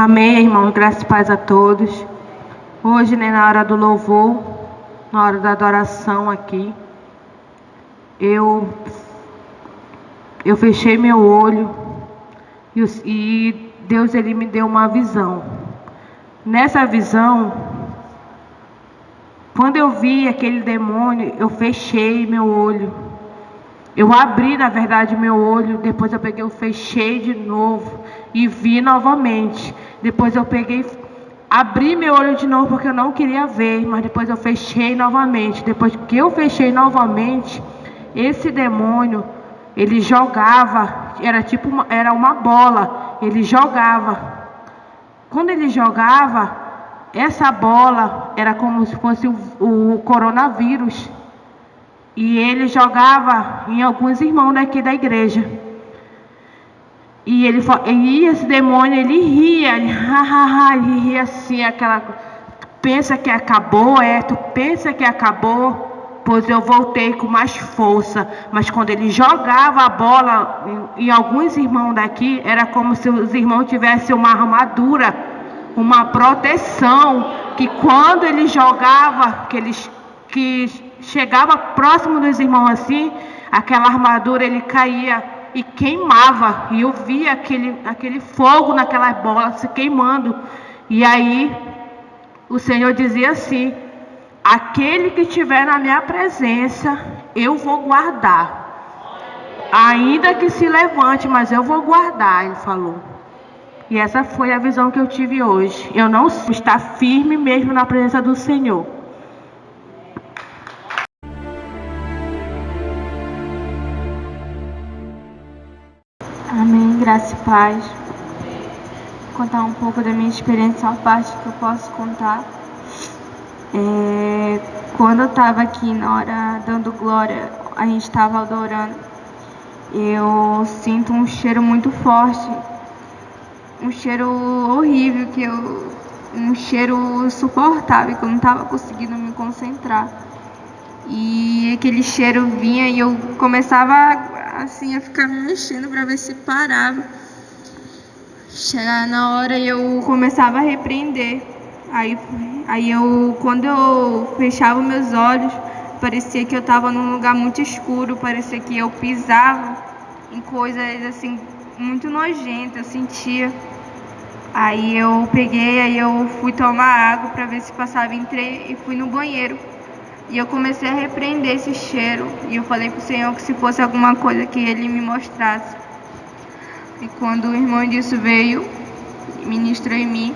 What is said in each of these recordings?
Amém, irmãos, graças e paz a todos. Hoje, na hora do louvor, na hora da adoração aqui, eu fechei meu olho e Deus ele me deu uma visão. Nessa visão, quando eu vi aquele demônio, eu fechei meu olho. Eu abri, na verdade, meu olho, depois eu fechei de novo e vi novamente. Depois eu abri meu olho de novo porque eu não queria ver, mas depois eu fechei novamente. Depois que eu fechei novamente, esse demônio, ele jogava, era uma bola, ele jogava. Quando ele jogava, essa bola era como se fosse o coronavírus. E ele jogava em alguns irmãos daqui da igreja. E esse demônio, ele ria, ele ria assim, pensa que acabou, tu pensa que acabou, pois eu voltei com mais força. Mas quando ele jogava a bola em alguns irmãos daqui, era como se os irmãos tivessem uma armadura, uma proteção, que quando ele jogava, que chegava próximo dos irmãos assim, aquela armadura ele caía e queimava, e eu via aquele fogo naquela bola se queimando. E aí o Senhor dizia assim: aquele que estiver na minha presença, eu vou guardar, ainda que se levante, mas eu vou guardar, ele falou. E essa foi a visão que eu tive hoje. Eu não estou firme mesmo na presença do Senhor. Amém, graça e paz. Vou contar um pouco da minha experiência, uma parte que eu posso contar. Quando eu estava aqui na hora dando glória, a gente estava adorando, eu sinto um cheiro muito forte, um cheiro horrível, um cheiro insuportável, que eu não estava conseguindo me concentrar. E aquele cheiro vinha e eu começava assim a ficar me mexendo para ver se parava. Chegar na hora eu começava a repreender. Quando eu fechava meus olhos, parecia que eu estava num lugar muito escuro, parecia que eu pisava em coisas assim muito nojentas, eu sentia. Aí eu fui tomar água para ver se passava, entrei e fui no banheiro. E eu comecei a repreender esse cheiro. E eu falei para o Senhor que se fosse alguma coisa que Ele me mostrasse. E quando o irmão disso veio, ministrou em mim.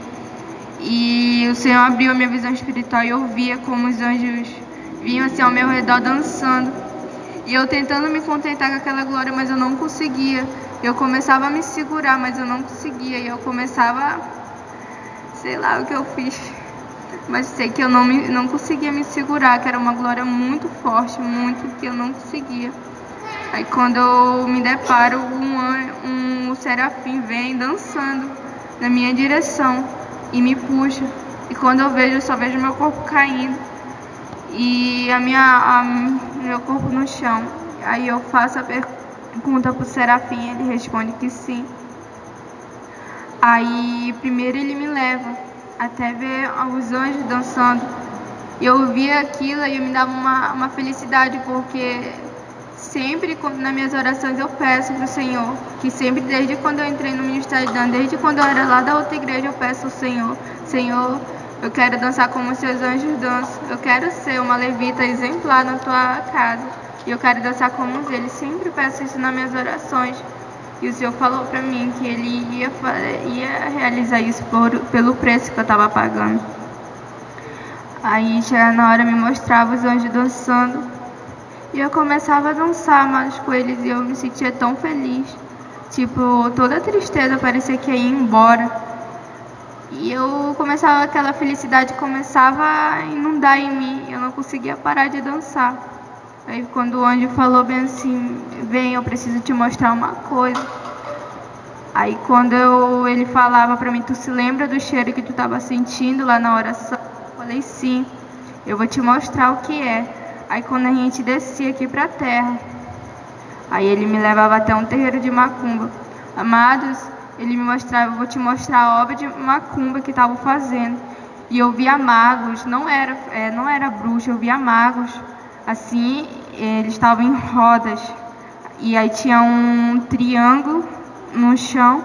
E o Senhor abriu a minha visão espiritual e eu via como os anjos vinham assim ao meu redor dançando. E eu tentando me contentar com aquela glória, mas eu não conseguia. Eu começava a me segurar, mas eu não conseguia. E eu começava, sei lá o que eu fiz. Mas sei que eu não conseguia me segurar, que era uma glória muito forte, muito, que eu não conseguia. Aí quando eu me deparo, um serafim vem dançando na minha direção e me puxa. E quando eu só vejo meu corpo caindo e meu corpo no chão. Aí eu faço a pergunta pro serafim, ele responde que sim. Aí primeiro ele me leva até ver os anjos dançando. E eu via aquilo e me dava uma felicidade, porque sempre nas minhas orações eu peço para o Senhor, que sempre, desde quando eu entrei no ministério, desde quando eu era lá da outra igreja, eu peço ao Senhor: Senhor, eu quero dançar como os seus anjos dançam, eu quero ser uma levita exemplar na tua casa, e eu quero dançar como eles. Sempre peço isso nas minhas orações. E o Senhor falou para mim que Ele ia realizar isso pelo preço que eu estava pagando. Aí, chegava na hora, me mostrava os anjos dançando. E eu começava a dançar mais com eles e eu me sentia tão feliz. Tipo, toda a tristeza parecia que ia embora. E aquela felicidade começava a inundar em mim. Eu não conseguia parar de dançar. Aí quando o anjo falou bem assim: vem, eu preciso te mostrar uma coisa. Aí quando ele falava pra mim: tu se lembra do cheiro que tu estava sentindo lá na oração? Eu falei: sim, eu vou te mostrar o que é. Aí quando a gente descia aqui pra terra, aí ele me levava até um terreiro de macumba. Amados, ele me mostrava, eu vou te mostrar a obra de macumba que estavam fazendo. E eu via magos, não era bruxa, eu via magos, assim, eles estavam em rodas. E aí tinha um triângulo no chão,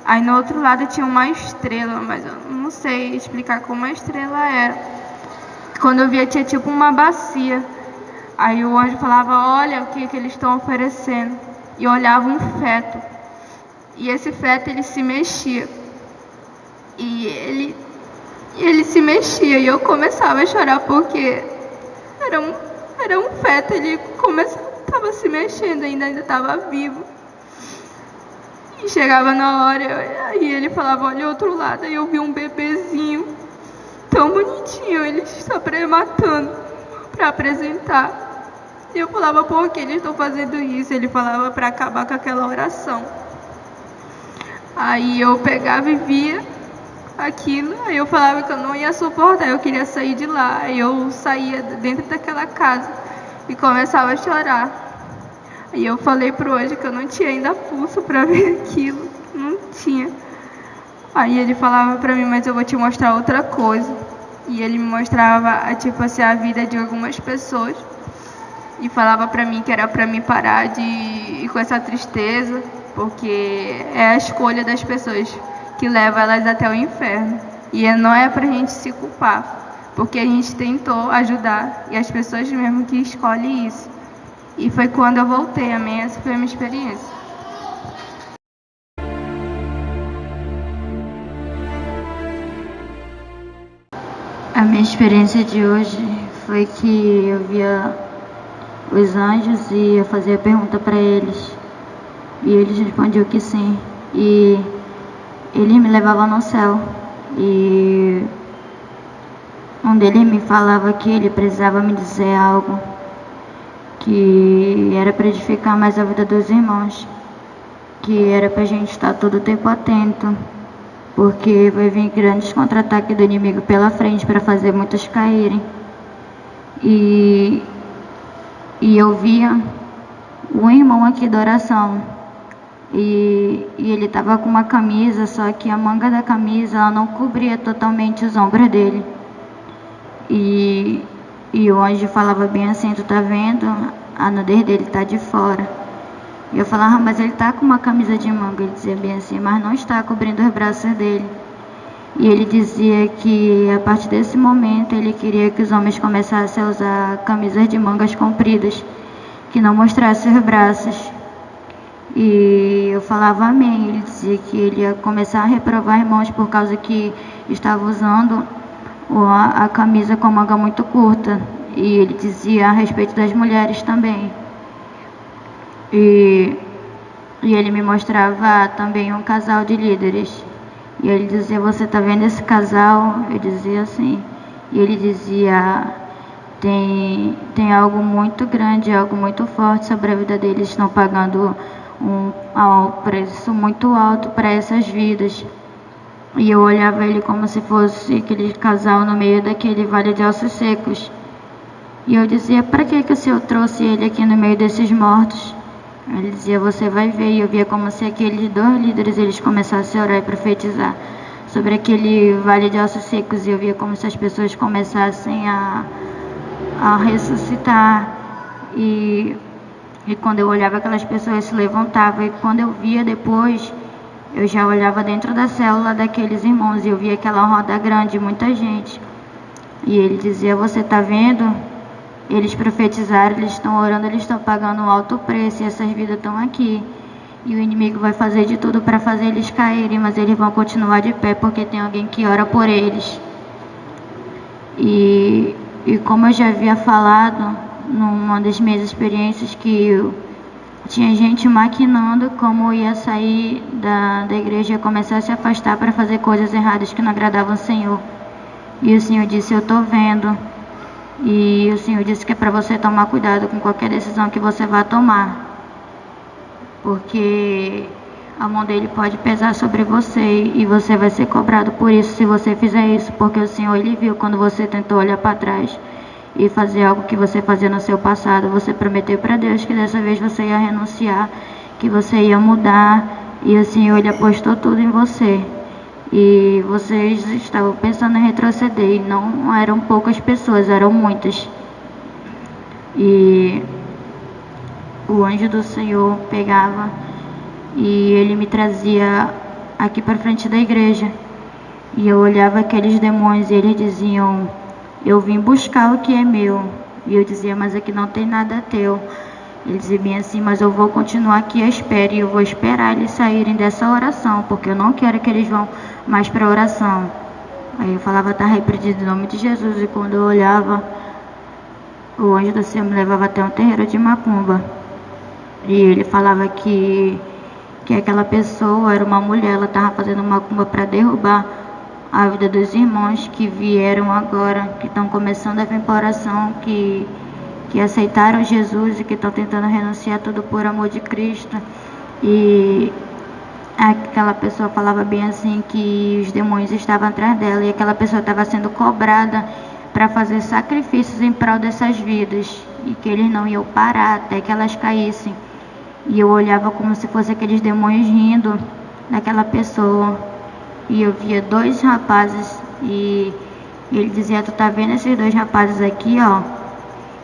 aí no outro lado tinha uma estrela, mas eu não sei explicar como a estrela era. Quando eu via tinha tipo uma bacia. Aí o anjo falava, olha o que eles estão oferecendo. E eu olhava um feto. E esse feto ele se mexia. E ele se mexia e eu começava a chorar porque era um feto, ele estava se mexendo, ainda estava vivo. E chegava na hora, aí ele falava, olha o outro lado, aí eu vi um bebezinho tão bonitinho, ele está matando para apresentar. E eu falava, por que eles estão fazendo isso? Ele falava para acabar com aquela oração. Aí eu pegava e via aquilo, aí eu falava que eu não ia suportar, eu queria sair de lá. Aí eu saía dentro daquela casa e começava a chorar. Aí eu falei pro anjo que eu não tinha ainda pulso para ver aquilo, não tinha. Aí ele falava pra mim, mas eu vou te mostrar outra coisa. E ele me mostrava, tipo assim, a vida de algumas pessoas. E falava pra mim que era pra mim parar de ir com essa tristeza, porque é a escolha das pessoas que leva elas até o inferno. E não é pra gente se culpar, porque a gente tentou ajudar e as pessoas mesmo que escolhem isso. E foi quando eu voltei, amém? Essa foi a minha experiência. A minha experiência de hoje foi que eu via os anjos e eu fazia pergunta para eles. E eles respondiam que sim. E eles me levavam no céu. E um deles me falava que ele precisava me dizer algo, que era para edificar mais a vida dos irmãos, que era para a gente estar todo o tempo atento, porque vai vir grandes contra-ataques do inimigo pela frente para fazer muitos caírem. E eu via um irmão aqui da oração, e ele estava com uma camisa, só que a manga da camisa ela não cobria totalmente os ombros dele. E o anjo falava bem assim, tu tá vendo? A nudez dele tá de fora. E eu falava, mas ele tá com uma camisa de manga. Ele dizia bem assim, mas não está cobrindo os braços dele. E ele dizia que a partir desse momento ele queria que os homens começassem a usar camisas de mangas compridas, que não mostrassem os braços. E eu falava amém. Ele dizia que ele ia começar a reprovar irmãos por causa que estava usando a camisa com manga muito curta. E ele dizia a respeito das mulheres também. E ele me mostrava também um casal de líderes. E ele dizia, você tá vendo esse casal? Eu dizia assim. E ele dizia, tem algo muito grande, algo muito forte sobre a vida deles. Estão pagando um preço muito alto para essas vidas. E eu olhava ele como se fosse aquele casal no meio daquele vale de ossos secos. E eu dizia, para que o Senhor trouxe ele aqui no meio desses mortos? Ele dizia, você vai ver. E eu via como se aqueles dois líderes eles começassem a orar e profetizar sobre aquele vale de ossos secos. E eu via como se as pessoas começassem a ressuscitar. E quando eu olhava, aquelas pessoas se levantavam. E quando eu via depois, eu já olhava dentro da célula daqueles irmãos. E eu via aquela roda grande, muita gente. E ele dizia, você está vendo? Eles profetizaram, eles estão orando, eles estão pagando um alto preço. E essas vidas estão aqui. E o inimigo vai fazer de tudo para fazer eles caírem. Mas eles vão continuar de pé porque tem alguém que ora por eles. E como eu já havia falado numa das minhas experiências, que tinha gente maquinando como ia sair da igreja e começar a se afastar para fazer coisas erradas que não agradavam ao Senhor. E o Senhor disse, eu estou vendo. E o Senhor disse que é para você tomar cuidado com qualquer decisão que você vá tomar, porque a mão dele pode pesar sobre você e você vai ser cobrado por isso se você fizer isso, porque o Senhor ele viu quando você tentou olhar para trás e fazer algo que você fazia no seu passado. Você prometeu para Deus que dessa vez você ia renunciar, que você ia mudar e o Senhor ele apostou tudo em você. E vocês estavam pensando em retroceder, e não eram poucas pessoas, eram muitas. E o anjo do Senhor pegava e ele me trazia aqui para frente da igreja. E eu olhava aqueles demônios e eles diziam: eu vim buscar o que é meu. E eu dizia: mas aqui não tem nada teu. Ele dizia bem assim: mas eu vou continuar aqui à espera, e eu vou esperar eles saírem dessa oração, porque eu não quero que eles vão mais para a oração. Aí eu falava: tá repreendido em nome de Jesus. E quando eu olhava, o anjo do Senhor me levava até um terreiro de macumba. E ele falava que aquela pessoa era uma mulher, ela estava fazendo macumba para derrubar a vida dos irmãos que vieram agora, que estão começando a vir para a oração, que aceitaram Jesus e que estão tentando renunciar tudo por amor de Cristo. E aquela pessoa falava bem assim que os demônios estavam atrás dela, e aquela pessoa estava sendo cobrada para fazer sacrifícios em prol dessas vidas, e que eles não iam parar até que elas caíssem. E eu olhava como se fosse aqueles demônios rindo daquela pessoa. E eu via 2 rapazes e ele dizia: tu tá vendo esses 2 rapazes aqui, ó?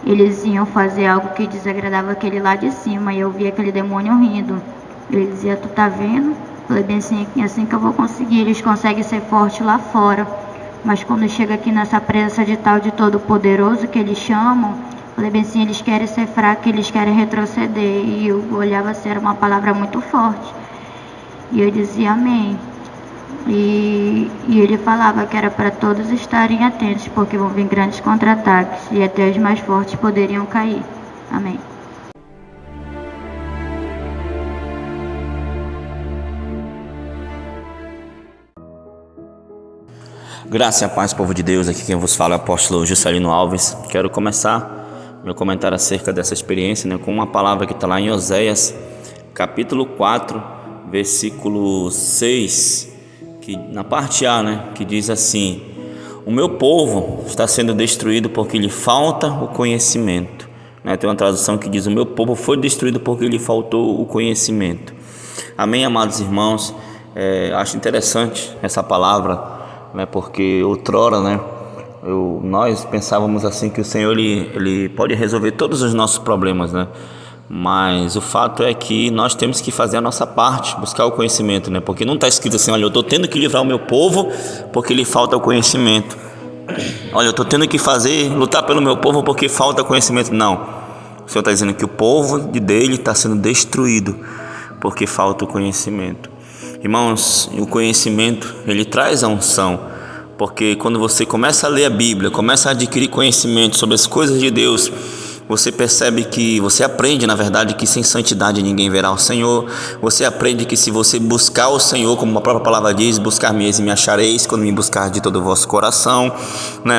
Eles iam fazer algo que desagradava aquele lá de cima, e eu via aquele demônio rindo. Ele dizia: tu tá vendo? Eu falei bem assim: assim que eu vou conseguir. Eles conseguem ser fortes lá fora, mas quando chega aqui nessa presença de tal de Todo-Poderoso que eles chamam, falei bem assim, eles querem ser fracos, eles querem retroceder. E eu olhava assim, era uma palavra muito forte. E eu dizia amém. E ele falava que era para todos estarem atentos, porque vão vir grandes contra-ataques e até os mais fortes poderiam cair. Amém. Graça e a paz, povo de Deus. Aqui quem vos fala é o apóstolo Juscelino Alves. Quero começar meu comentário acerca dessa experiência, com uma palavra que está lá em Oséias, capítulo 4, versículo 6, que, na parte A, que diz assim: o meu povo está sendo destruído porque lhe falta o conhecimento. Tem uma tradução que diz: o meu povo foi destruído porque lhe faltou o conhecimento. Amém, amados irmãos? Acho interessante essa palavra, porque outrora, nós pensávamos assim que o Senhor ele pode resolver todos os nossos problemas, mas o fato é que nós temos que fazer a nossa parte, buscar o conhecimento, porque não está escrito assim: olha, eu estou tendo que livrar o meu povo porque lhe falta o conhecimento. Olha, eu estou tendo que lutar pelo meu povo porque falta conhecimento. Não, o Senhor está dizendo que o povo dele está sendo destruído porque falta o conhecimento. Irmãos, o conhecimento, ele traz a unção, porque quando você começa a ler a Bíblia, começa a adquirir conhecimento sobre as coisas de Deus, você percebe que você aprende, na verdade, que sem santidade ninguém verá o Senhor. Você aprende que se você buscar o Senhor, como a própria palavra diz, buscar-me-eis e me achareis, quando me buscar de todo o vosso coração,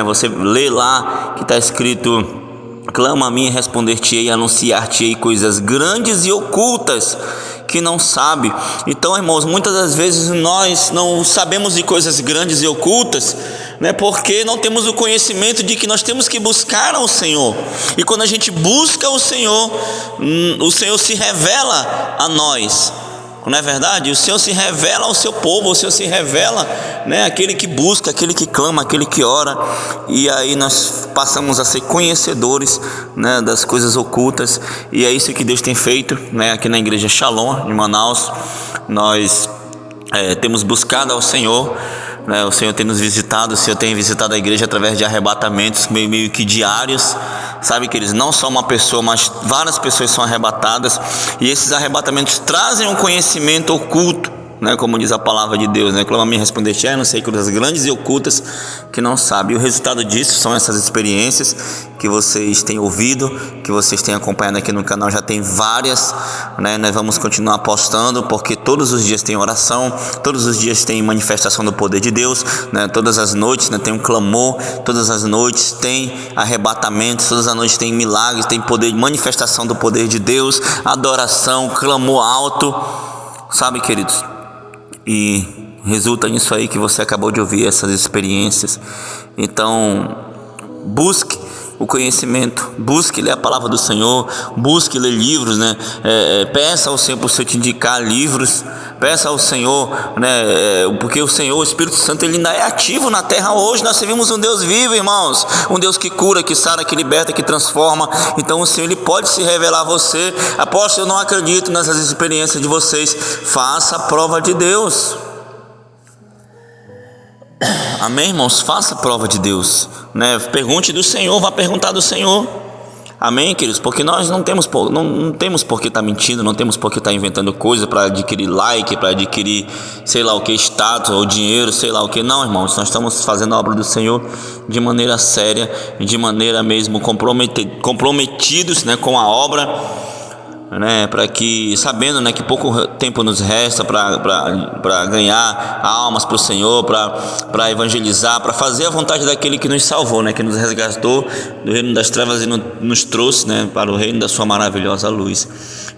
Você lê lá que está escrito: clama a mim e responder-te-ei, anunciar-te-ei coisas grandes e ocultas que não sabe. Então, irmãos, muitas das vezes nós não sabemos de coisas grandes e ocultas, porque não temos o conhecimento de que nós temos que buscar ao Senhor. E quando a gente busca o Senhor se revela a nós. Não é verdade? O Senhor se revela ao seu povo, o Senhor se revela, aquele que busca, aquele que clama, aquele que ora. E aí nós passamos a ser conhecedores, das coisas ocultas. E é isso que Deus tem feito, aqui na igreja Shalom de Manaus. Nós temos buscado ao Senhor. O Senhor tem nos visitado, o Senhor tem visitado a igreja através de arrebatamentos meio que diários. Sabe que eles não são uma pessoa, mas várias pessoas são arrebatadas. E esses arrebatamentos trazem um conhecimento oculto, como diz a palavra de Deus, clama a mim, responder-te-ei, não sei coisas grandes e ocultas que não sabe. E o resultado disso são essas experiências que vocês têm ouvido, que vocês têm acompanhado aqui no canal. Já tem várias, nós vamos continuar postando, porque todos os dias tem oração, todos os dias tem manifestação do poder de Deus, todas as noites tem um clamor, todas as noites tem arrebatamentos, todas as noites tem milagres, tem poder, manifestação do poder de Deus, adoração, clamor alto, sabe, queridos? E resulta nisso aí que você acabou de ouvir, essas experiências. Então busque o conhecimento, busque ler a palavra do Senhor, busque ler livros, né? Peça ao Senhor para o Senhor te indicar livros, peça ao Senhor, né? Porque o Senhor, o Espírito Santo, ele ainda é ativo na terra hoje. Nós servimos um Deus vivo, irmãos, um Deus que cura, que sara, que liberta, que transforma. Então o Senhor, ele pode se revelar a você. Apóstolo, eu não acredito nessas experiências de vocês. Faça a prova de Deus. Amém, irmãos? Faça a prova de Deus, né? Pergunte do Senhor, vá perguntar do Senhor. Amém, queridos? Porque nós não temos por que estar mentindo, não temos por que estar inventando coisa para adquirir like, para adquirir sei lá o que, status ou dinheiro, sei lá o que. Não, irmãos, nós estamos fazendo a obra do Senhor de maneira séria, de maneira mesmo comprometidos, né, com a obra, né, para que, sabendo, né, que pouco tempo nos resta para ganhar almas para o Senhor, para evangelizar, para fazer a vontade daquele que nos salvou, né, que nos resgatou do reino das trevas e nos trouxe, né, para o reino da sua maravilhosa luz.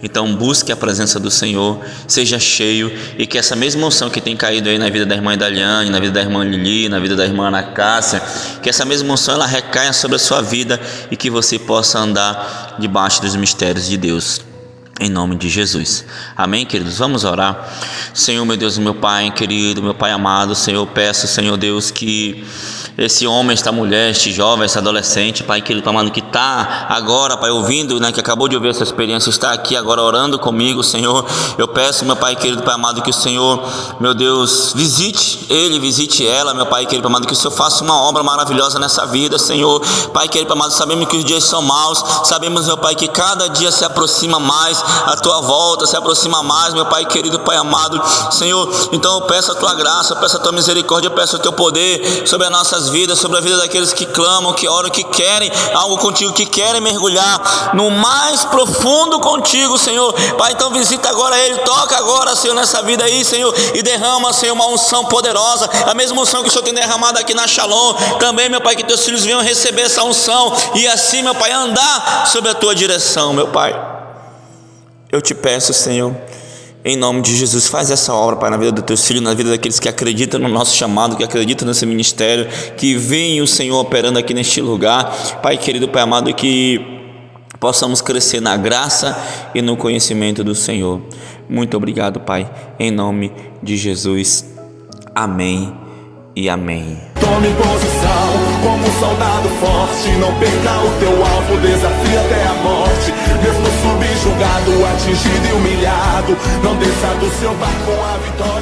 Então busque a presença do Senhor, seja cheio, e que essa mesma unção que tem caído aí na vida da irmã Daliane, na vida da irmã Lili, na vida da irmã Ana Cássia, que essa mesma unção ela recaia sobre a sua vida e que você possa andar debaixo dos mistérios de Deus. Em nome de Jesus. Amém, queridos? Vamos orar. Senhor, meu Deus, meu Pai querido, meu Pai amado, Senhor, peço, Senhor Deus, que esse homem, esta mulher, este jovem, esse adolescente, Pai querido, amado, que está agora, Pai, ouvindo, né, que acabou de ouvir essa experiência, está aqui agora orando comigo, Senhor, eu peço, meu Pai querido, Pai amado, que o Senhor, meu Deus, visite ele, visite ela, meu Pai querido, Pai amado, que o Senhor faça uma obra maravilhosa nessa vida, Senhor. Pai querido, Pai amado, sabemos que os dias são maus, sabemos, meu Pai, que cada dia se aproxima mais a tua volta, se aproxima mais, meu Pai querido, Pai amado, Senhor. Então eu peço a tua graça, eu peço a tua misericórdia, eu peço o teu poder sobre as nossas vidas, sobre a vida daqueles que clamam, que oram, que querem algo contigo, que querem mergulhar no mais profundo contigo, Senhor. Pai, então visita agora ele, toca agora, Senhor, nessa vida aí, Senhor, e derrama, Senhor, uma unção poderosa, a mesma unção que o Senhor tem derramado aqui na Shalom. Também, meu Pai, que teus filhos venham receber essa unção e assim, meu Pai, andar sob a tua direção, meu Pai. Eu te peço, Senhor, em nome de Jesus, faz essa obra, Pai, na vida dos teus filhos, na vida daqueles que acreditam no nosso chamado, que acreditam nesse ministério, que veem o Senhor operando aqui neste lugar. Pai querido, Pai amado, que possamos crescer na graça e no conhecimento do Senhor. Muito obrigado, Pai, em nome de Jesus. Amém e amém. Tome posição como um soldado forte, não perca o teu alvo, desafia até a morte. Mesmo subjugado, atingido e humilhado, não desça do seu barco a vitória.